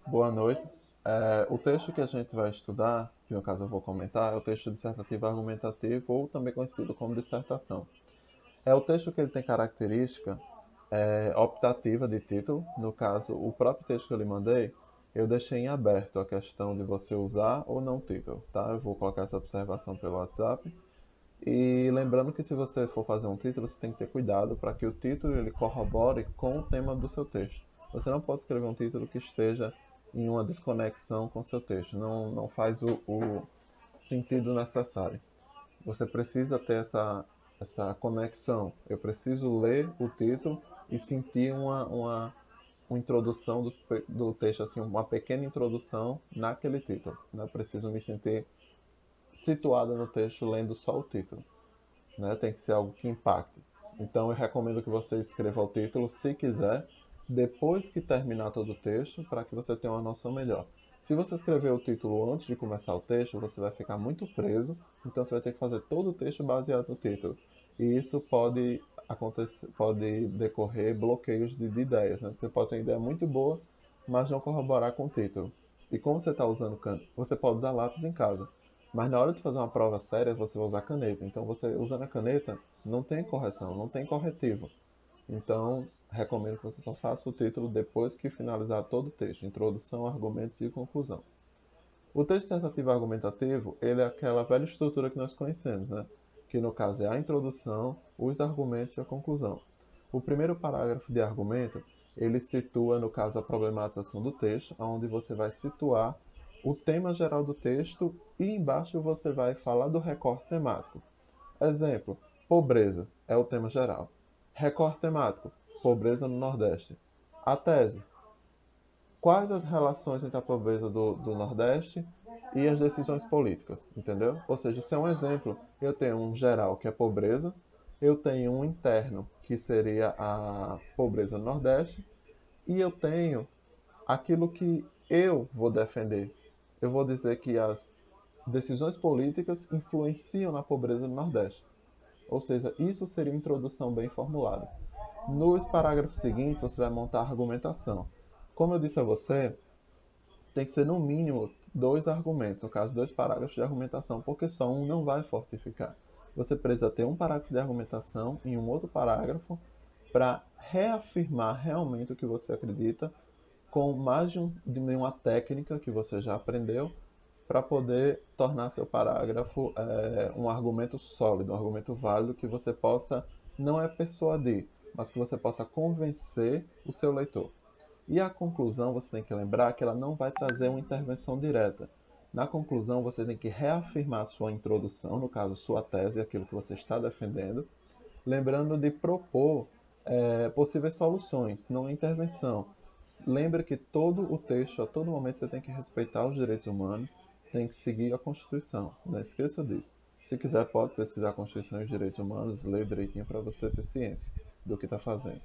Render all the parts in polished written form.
Boa noite. O texto que a gente vai estudar, que no caso eu vou comentar, é o texto dissertativo argumentativo, ou também conhecido como dissertação. É o texto que ele tem característica optativa de título. No caso, o próprio texto que eu lhe mandei, eu deixei em aberto a questão de você usar ou não o título, tá? Eu vou colocar essa observação pelo WhatsApp. E lembrando que se você for fazer um título, você tem que ter cuidado para que o título ele corrobore com o tema do seu texto. Você não pode escrever um título que esteja em uma desconexão com o seu texto. Não faz o sentido necessário. Você precisa ter essa conexão. Eu preciso ler o título e sentir uma introdução do texto, assim, uma pequena introdução naquele título. Né? Eu preciso me sentir situado no texto lendo só o título, né? Tem que ser algo que impacte. Então eu recomendo que você escreva o título, se quiser, depois que terminar todo o texto, para que você tenha uma noção melhor. Se você escrever o título antes de começar o texto, você vai ficar muito preso, então você vai ter que fazer todo o texto baseado no título. E isso pode decorrer bloqueios de ideias, né? Você pode ter uma ideia muito boa, mas não corroborar com o título. E como você está usando você pode usar lápis em casa. Mas na hora de fazer uma prova séria, você vai usar caneta. Então, você usando a caneta, não tem correção, não tem corretivo. Então, recomendo que você só faça o título depois que finalizar todo o texto, introdução, argumentos e conclusão. O texto dissertativo argumentativo, ele é aquela velha estrutura que nós conhecemos, né? Que no caso é a introdução, os argumentos e a conclusão. O primeiro parágrafo de argumento, ele situa, no caso, a problematização do texto, onde você vai situar o tema geral do texto e embaixo você vai falar do recorte temático. Exemplo, pobreza é o tema geral. Recorte temático, pobreza no Nordeste. A tese, quais as relações entre a pobreza do Nordeste e as decisões políticas, entendeu? Ou seja, isso é um exemplo. Eu tenho um geral que é pobreza, eu tenho um interno que seria a pobreza no Nordeste e eu tenho aquilo que eu vou defender. Eu vou dizer que as decisões políticas influenciam na pobreza no Nordeste. Ou seja, isso seria uma introdução bem formulada. Nos parágrafos seguintes, você vai montar a argumentação. Como eu disse a você, tem que ser no mínimo dois argumentos, no caso, dois parágrafos de argumentação, porque só um não vai fortificar. Você precisa ter um parágrafo de argumentação e um outro parágrafo para reafirmar realmente o que você acredita com mais de uma técnica que você já aprendeu para poder tornar seu parágrafo um argumento sólido, um argumento válido que você possa, não é persuadir, mas que você possa convencer o seu leitor. E a conclusão, você tem que lembrar que ela não vai trazer uma intervenção direta. Na conclusão, você tem que reafirmar sua introdução, no caso, sua tese, aquilo que você está defendendo, lembrando de propor possíveis soluções, não intervenção. Lembre que todo o texto, a todo momento, você tem que respeitar os direitos humanos, tem que seguir a Constituição. Não esqueça disso. Se quiser, pode pesquisar a Constituição e os direitos humanos, ler direitinho para você ter ciência do que está fazendo.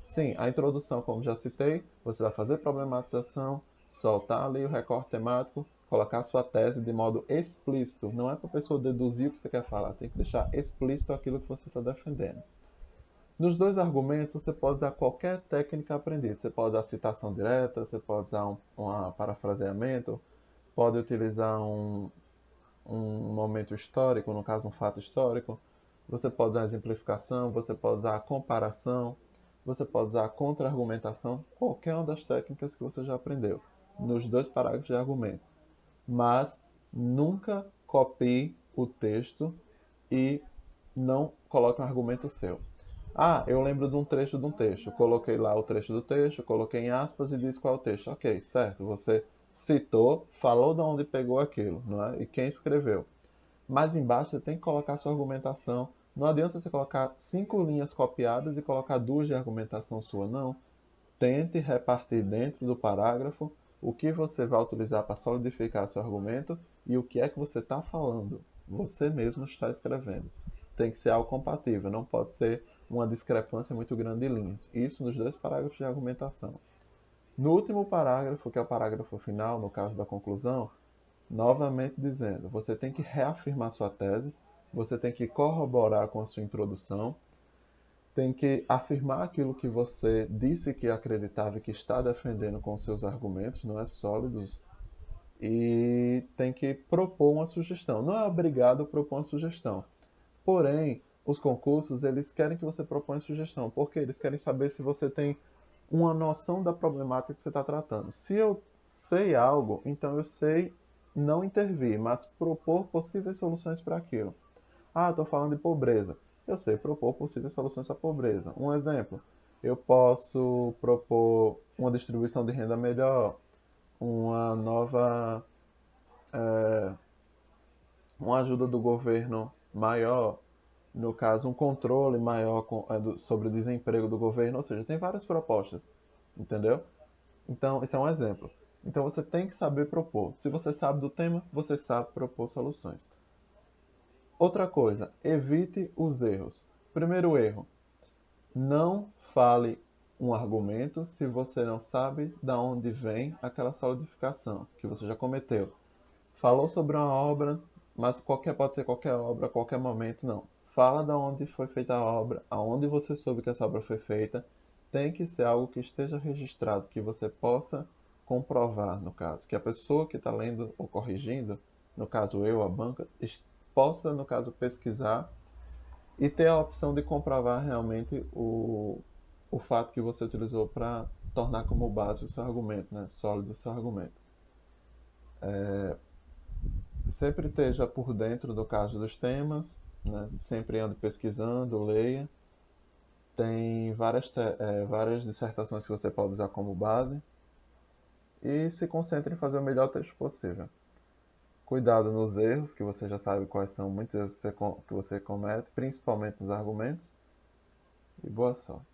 Sim, a introdução, como já citei, você vai fazer problematização, soltar ali o recorte temático, colocar sua tese de modo explícito. Não é para a pessoa deduzir o que você quer falar, tem que deixar explícito aquilo que você está defendendo. Nos dois argumentos, você pode usar qualquer técnica aprendida. Você pode usar citação direta, você pode usar um parafraseamento, pode utilizar um momento histórico, no caso um fato histórico. Você pode usar a exemplificação, você pode usar a comparação, você pode usar a contra-argumentação, qualquer uma das técnicas que você já aprendeu, nos dois parágrafos de argumento. Mas nunca copie o texto e não coloque um argumento seu. Ah, eu lembro de um texto. Coloquei lá o trecho do texto, coloquei em aspas e disse qual é o texto. Ok, certo. Você citou, falou de onde pegou aquilo, não é? E quem escreveu. Mas embaixo você tem que colocar a sua argumentação. Não adianta você colocar 5 linhas copiadas e colocar duas de argumentação sua, não. Tente repartir dentro do parágrafo o que você vai utilizar para solidificar seu argumento e o que é que você está falando. Você mesmo está escrevendo. Tem que ser algo compatível, não pode ser uma discrepância muito grande de linhas. Isso nos dois parágrafos de argumentação. No último parágrafo, que é o parágrafo final, no caso da conclusão, novamente dizendo, você tem que reafirmar sua tese, você tem que corroborar com a sua introdução, tem que afirmar aquilo que você disse que acreditava e que está defendendo com seus argumentos, não é sólidos, e tem que propor uma sugestão. Não é obrigado a propor uma sugestão. Porém, os concursos, eles querem que você proponha sugestão, porque eles querem saber se você tem uma noção da problemática que você está tratando. Se eu sei algo, então eu sei não intervir, mas propor possíveis soluções para aquilo. Ah, estou falando de pobreza. Eu sei propor possíveis soluções para a pobreza. Um exemplo, eu posso propor uma distribuição de renda melhor, uma nova, uma ajuda do governo maior, no caso, um controle maior sobre o desemprego do governo, ou seja, tem várias propostas, entendeu? Então, esse é um exemplo. Então, você tem que saber propor. Se você sabe do tema, você sabe propor soluções. Outra coisa, evite os erros. Primeiro erro, não fale um argumento se você não sabe da onde vem aquela solidificação que você já cometeu. Falou sobre uma obra, mas pode ser qualquer obra, a qualquer momento, não. Fala da onde foi feita a obra, aonde você soube que essa obra foi feita. Tem que ser algo que esteja registrado, que você possa comprovar, no caso. Que a pessoa que está lendo ou corrigindo, no caso eu, a banca, possa, no caso, pesquisar e ter a opção de comprovar realmente o fato que você utilizou para tornar como base o seu argumento, né? Sólido o seu argumento. Sempre esteja por dentro do caso dos temas, né? Sempre ande pesquisando, leia. Tem várias dissertações que você pode usar como base e se concentre em fazer o melhor texto possível. Cuidado nos erros, que você já sabe quais são muitos erros que você comete, principalmente nos argumentos, e boa sorte.